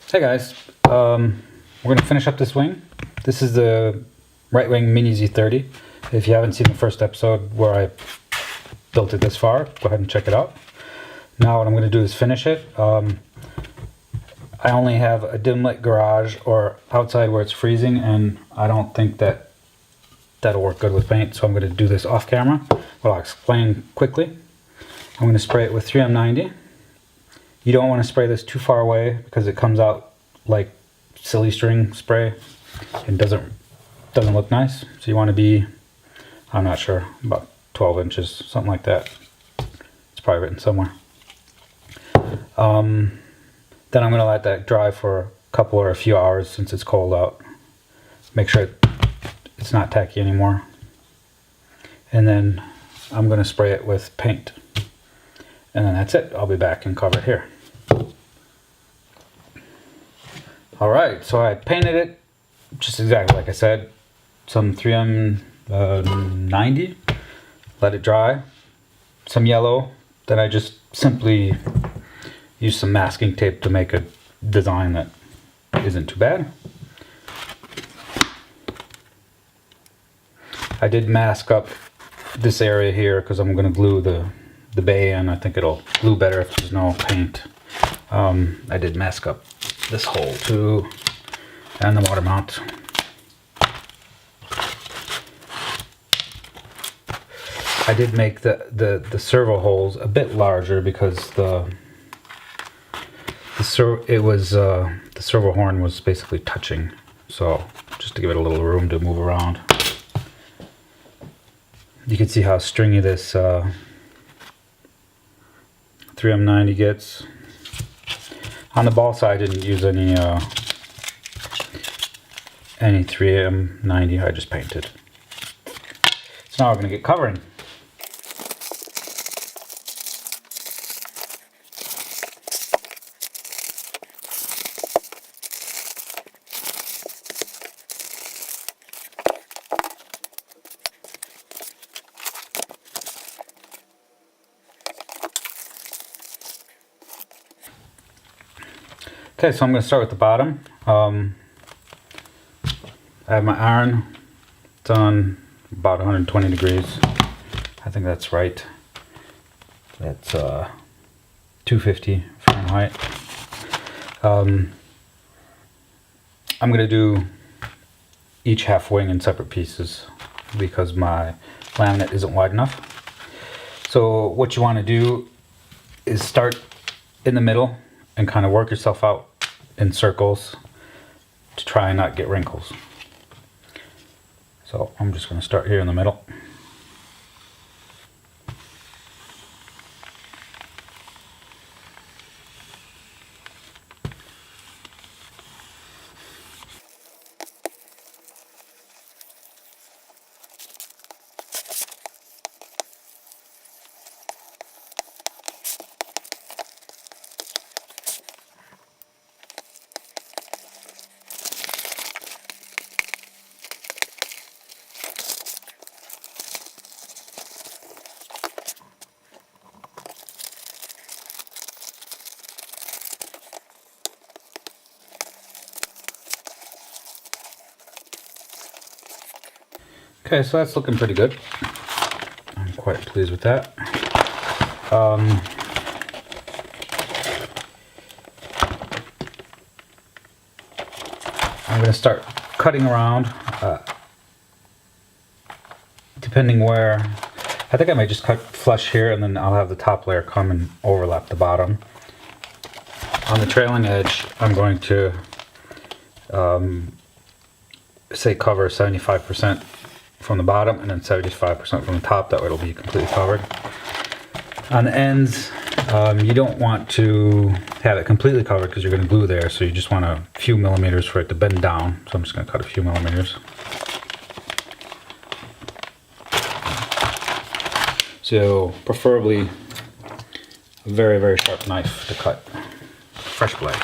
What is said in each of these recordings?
Hey guys, we're going to finish up this wing. This is the Ritewing MiniZ 30. If you haven't seen the first episode where I built it this far, go ahead and check it out. Now what I'm going to do is finish it. I only have a dim lit garage or outside where it's freezing, and I don't think that'll work good with paint, so I'm going to do this off camera. Well, I'll explain quickly. I'm going to spray it with 3M90. You don't want to spray this too far away because it comes out like silly string spray and doesn't look nice. So you want to be, I'm not sure, about 12 inches, something like that. It's probably written somewhere. Then I'm going to let that dry for a couple or a few hours since it's cold out. Make sure it's not tacky anymore. And then I'm going to spray it with paint. And then that's it. I'll be back and cover it here. Alright, so I painted it just exactly like I said. Some 3M90. Let it dry. Some yellow. Then I just simply used some masking tape to make a design that isn't too bad. I did mask up this area here because I'm going to glue the bay in. I think it'll glue better if there's no paint. I did mask up this hole too, and the water mount. I did make the servo holes a bit larger because the servo horn was basically touching, so just to give it a little room to move around. You can see how stringy this 3M90 gets. On the ball side, I didn't use any 3M90. I just painted. So now we're going to get covering. Okay, so I'm going to start with the bottom. I have my iron. It's on about 120 degrees. I think that's right. That's 250 Fahrenheit. I'm going to do each half wing in separate pieces because my laminate isn't wide enough. So what you want to do is start in the middle and kind of work yourself out in circles to try and not get wrinkles. So I'm just going to start here in the middle. Okay, so that's looking pretty good. I'm quite pleased with that. I'm going to start cutting around, depending where. I think I might just cut flush here, and then I'll have the top layer come and overlap the bottom. On the trailing edge, I'm going to say cover 75% from the bottom and then 75% from the top. That way it'll be completely covered. On the ends, you don't want to have it completely covered because you're going to glue there, so you just want a few millimeters for it to bend down. So I'm just going to cut a few millimeters. So preferably a very, very sharp knife to cut. Fresh blade.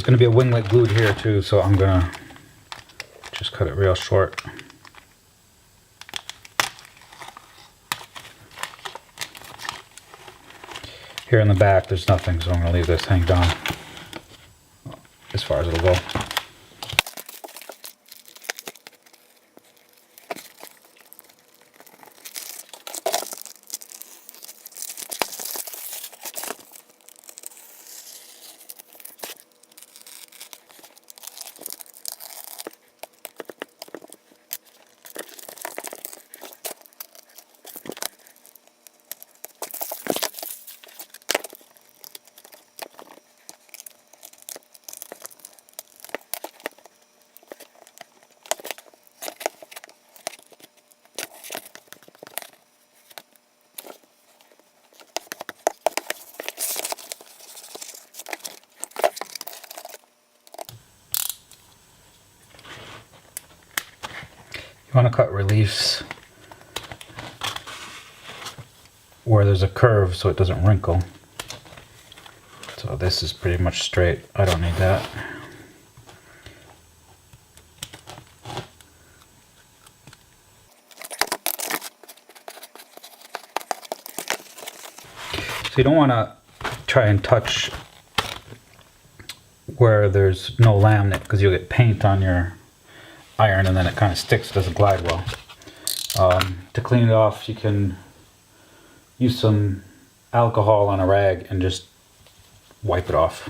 there's going to be a winglet glued here too, so I'm going to just cut it real short. Here in the back there's nothing, so I'm going to leave this hanged on as far as it'll go. You want to cut reliefs where there's a curve so it doesn't wrinkle. So this is pretty much straight. I don't need that. So you don't want to try and touch where there's no laminate, because you'll get paint on your iron and then it kind of sticks, it doesn't glide well. To clean it off, you can use some alcohol on a rag and just wipe it off.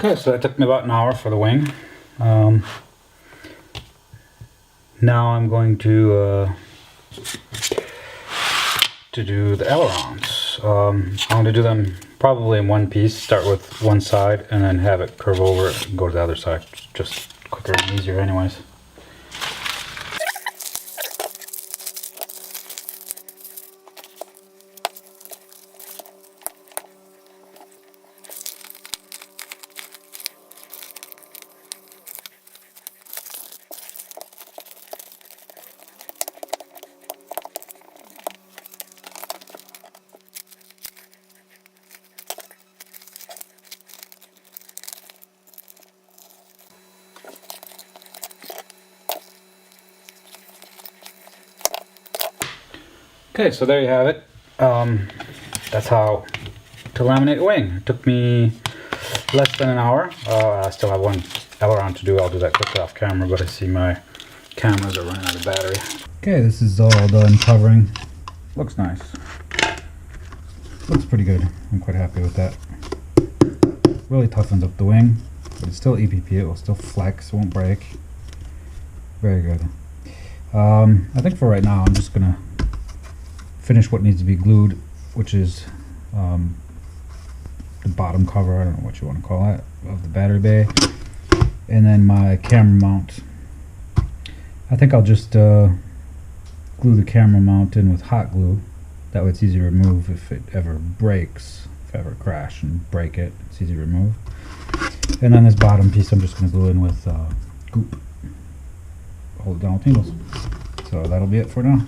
Okay, so that took me about an hour for the wing. Now I'm going to do the ailerons. I'm going to do them probably in one piece. Start with one side and then have it curve over and go to the other side. Just quicker and easier anyways. Okay, so there you have it. That's how to laminate a wing. It took me less than an hour. I still have one aileron to do. I'll do that quickly off camera, but I see my cameras are running out of battery. Okay, this is all done covering. Looks nice. Looks pretty good. I'm quite happy with that. Really toughens up the wing, but it's still EPP. It will still flex, it won't break. Very good. I think for right now, I'm just gonna finish what needs to be glued, which is the bottom cover, I don't know what you want to call it, of the battery bay, and then my camera mount. I think I'll just glue the camera mount in with hot glue. That way it's easy to remove if it ever breaks. If I ever crash and break it, it's easy to remove. And then this bottom piece I'm just going to glue in with goop. Hold it down with needles. So that'll be it for now.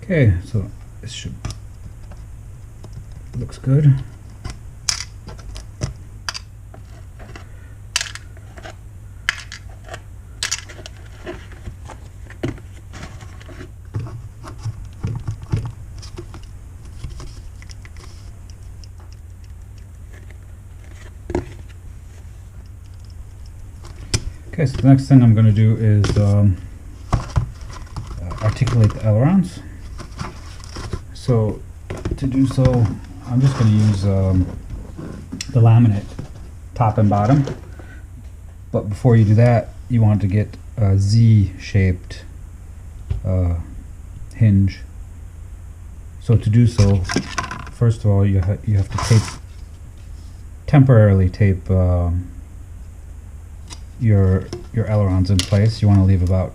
Okay, so this should looks good. Okay, so the next thing I'm going to do is articulate the ailerons. So to do so, I'm just going to use the laminate top and bottom. But before you do that, you want to get a Z-shaped hinge. So to do so, first of all, you have to temporarily tape your ailerons in place. You want to leave about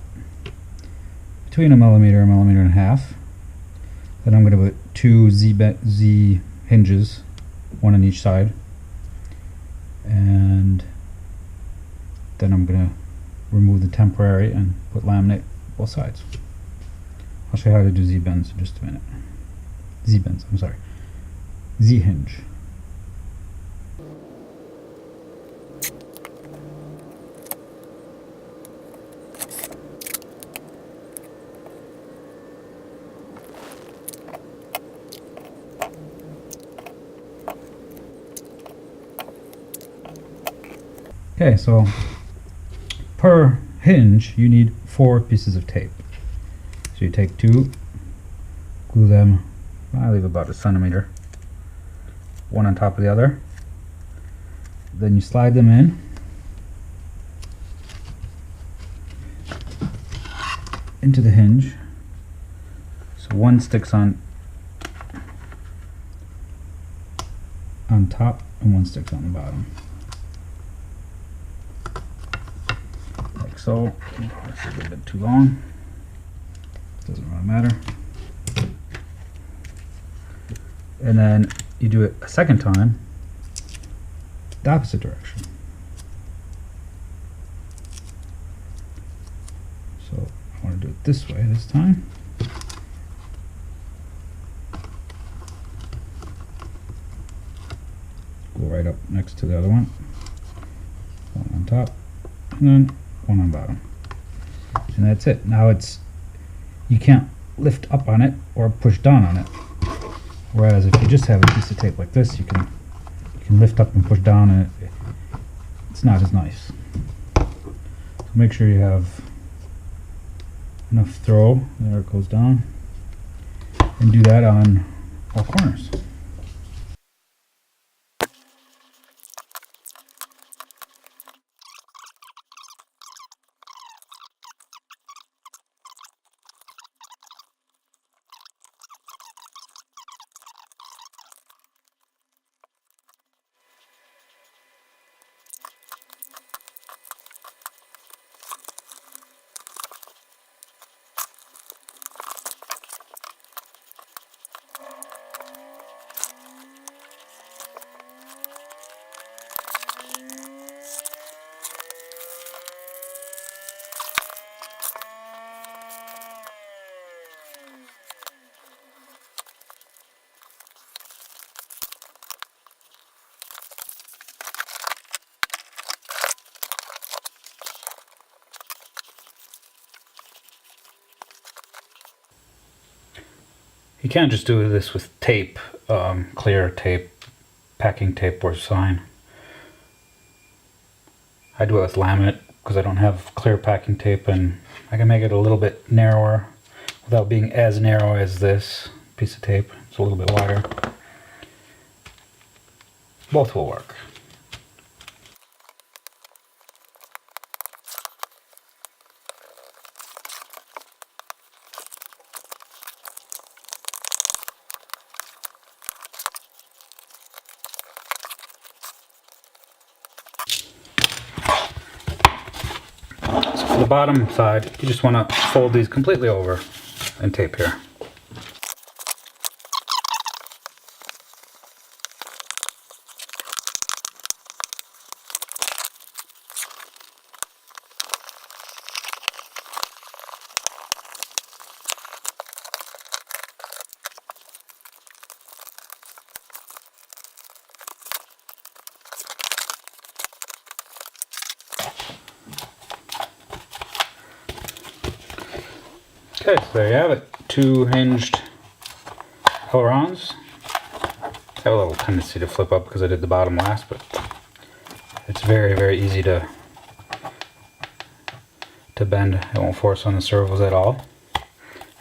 between a millimeter and a half. Then I'm going to put two Z hinges, one on each side, and then I'm going to remove the temporary and put laminate both sides. I'll show you how to do Z-bends in just a minute. Z-bends, I'm sorry. Z-hinge. Okay, so per hinge you need 4 pieces of tape. So you take 2, glue them, I leave about a centimeter, one on top of the other. Then you slide them in. into the hinge. So one sticks on top and one sticks on the bottom. Like so. That's a little bit too long. Doesn't really matter. And then you do it a second time, the opposite direction. So I want to do it this way this time. Go right up next to the other one. One on top, and then one on bottom. And that's it. Now you can't lift up on it or push down on it. Whereas if you just have a piece of tape like this, you can lift up and push down, and it's not as nice. So make sure you have enough throw. There it goes down. And do that on all corners. You can't just do this with tape, clear tape, packing tape, or sign. I do it with laminate because I don't have clear packing tape, and I can make it a little bit narrower without being as narrow as this piece of tape. It's a little bit wider. Both will work. For the bottom side, you just want to fold these completely over and tape here. Okay, so there you have it. Two hinged ailerons. I have a little tendency to flip up because I did the bottom last, but it's very, very easy to bend. It won't force on the servos at all.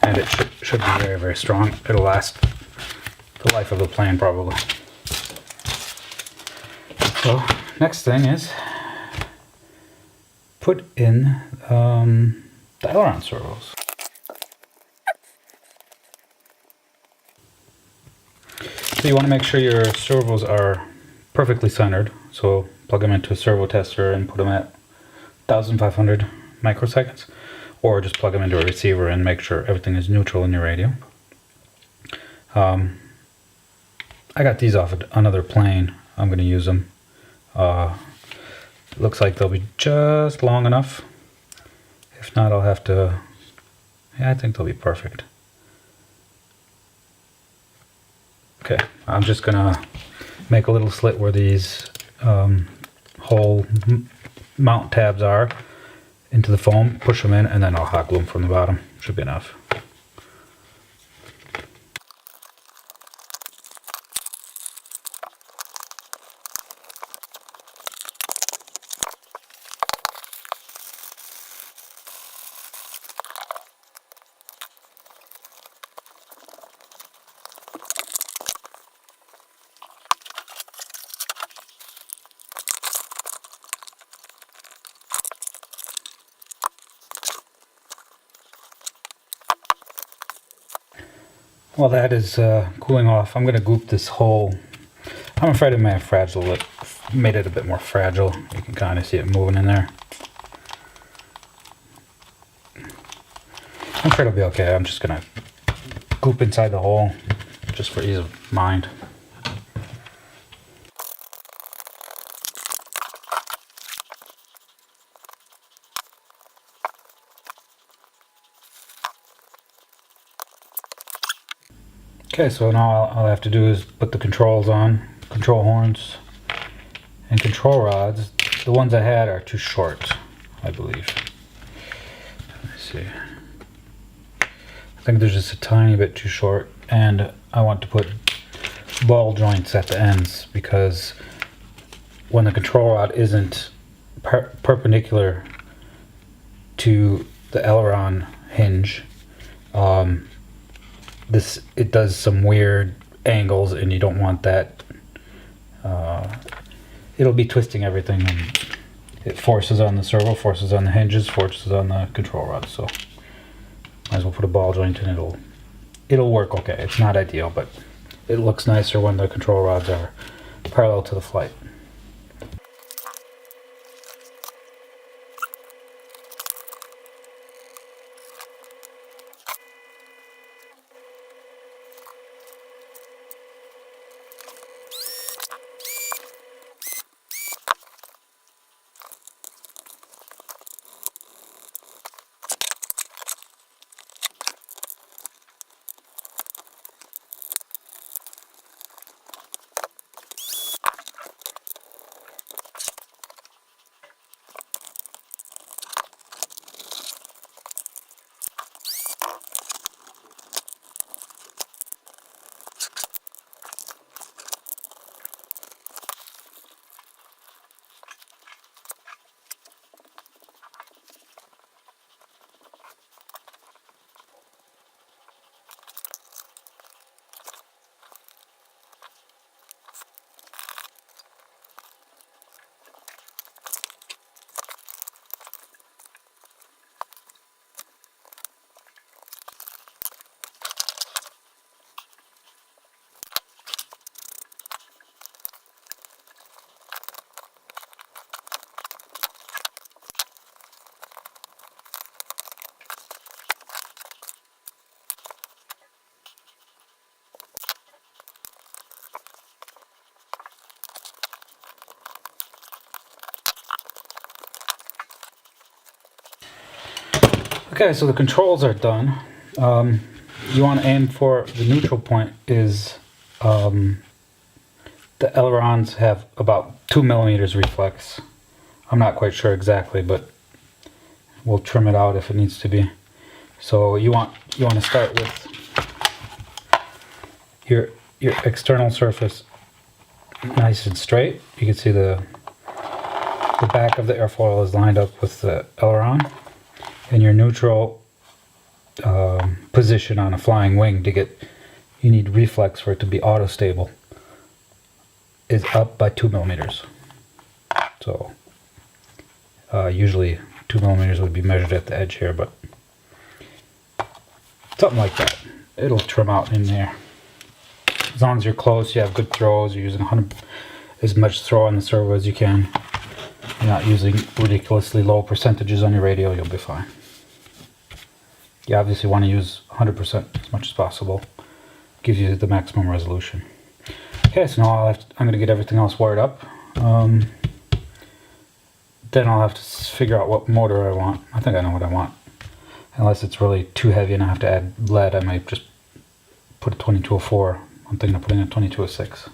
And it should be very, very strong. It'll last the life of the plane probably. So, next thing is put in the aileron servos. So you want to make sure your servos are perfectly centered. So plug them into a servo tester and put them at 1500 microseconds, or just plug them into a receiver and make sure everything is neutral in your radio. I got these off another plane. I'm going to use them. It looks like they'll be just long enough. If not, I'll have to, yeah, I think they'll be perfect. Okay, I'm just gonna make a little slit where these hole mount tabs are into the foam, push them in, and then I'll hot glue them from the bottom. Should be enough. While that is cooling off, I'm going to goop this whole. I'm afraid it may have made it a bit more fragile. You can kind of see it moving in there. I'm sure it'll be okay. I'm just going to goop inside the hole just for ease of mind. Okay, so now all I have to do is put the controls on, control horns and control rods. The ones I had are too short, I believe. Let me see. I think they're just a tiny bit too short, and I want to put ball joints at the ends because when the control rod isn't perpendicular to the aileron hinge, it does some weird angles, and you don't want that. It'll be twisting everything, and it forces on the servo, forces on the hinges, forces on the control rod. So might as well put a ball joint in. It'll work okay. It's not ideal, but it looks nicer when the control rods are parallel to the flight. Okay, so the controls are done. You want to aim for the neutral point is the ailerons have about 2 millimeters reflex. I'm not quite sure exactly, but we'll trim it out if it needs to be. So you want to start with your external surface nice and straight. You can see the back of the airfoil is lined up with the aileron, and your neutral position on a flying wing you need reflex for it to be auto stable, is up by 2 millimeters. So usually 2 millimeters would be measured at the edge here, but something like that. It'll trim out in there. As long as you're close, you have good throws, you're using as much throw on the servo as you can. You're not using ridiculously low percentages on your radio, you'll be fine. You obviously want to use 100% as much as possible. Gives you the maximum resolution. Okay, so now I'm going to get everything else wired up. Then I'll have to figure out what motor I want. I think I know what I want. Unless it's really too heavy and I have to add lead, I might just put a 2204. I'm thinking of putting a 2206.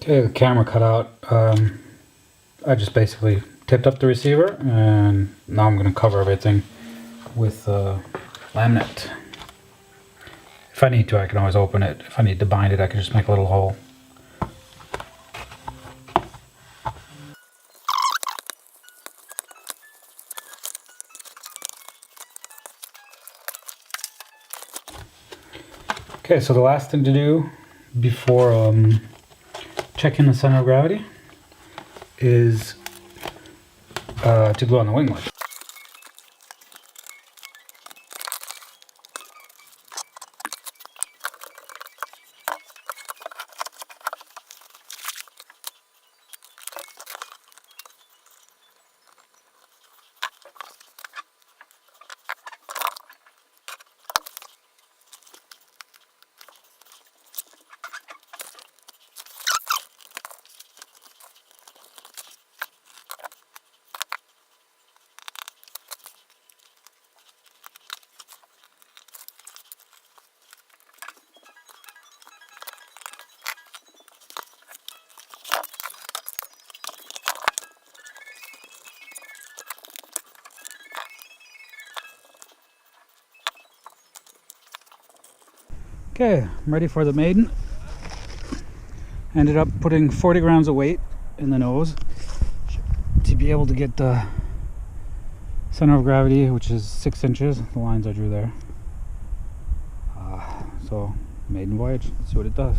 Okay, the camera cut out. I just basically tipped up the receiver, and now I'm going to cover everything with laminate. If I need to, I can always open it. If I need to bind it, I can just make a little hole. Okay, so the last thing to do before checking the center of gravity is to glue on the wing lid. Okay, I'm ready for the maiden. Ended up putting 40 grams of weight in the nose to be able to get the center of gravity, which is 6 inches, the lines I drew there. So, maiden voyage, let's see what it does.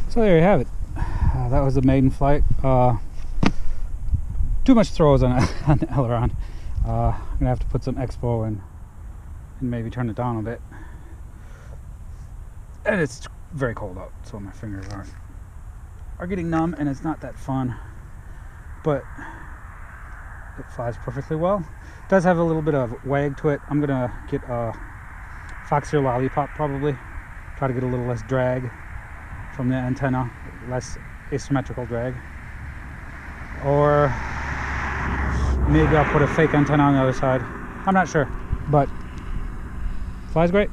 So there you have it. That was the maiden flight. Too much throws on, on the aileron. I'm gonna have to put some expo and maybe turn it down a bit. And it's very cold out, so my fingers are getting numb, and it's not that fun. But it flies perfectly well. It does have a little bit of wag to it. I'm gonna get a Foxier Lollipop probably. Try to get a little less drag from the antenna, less asymmetrical drag. Or maybe I'll put a fake antenna on the other side. I'm not sure, but flies great.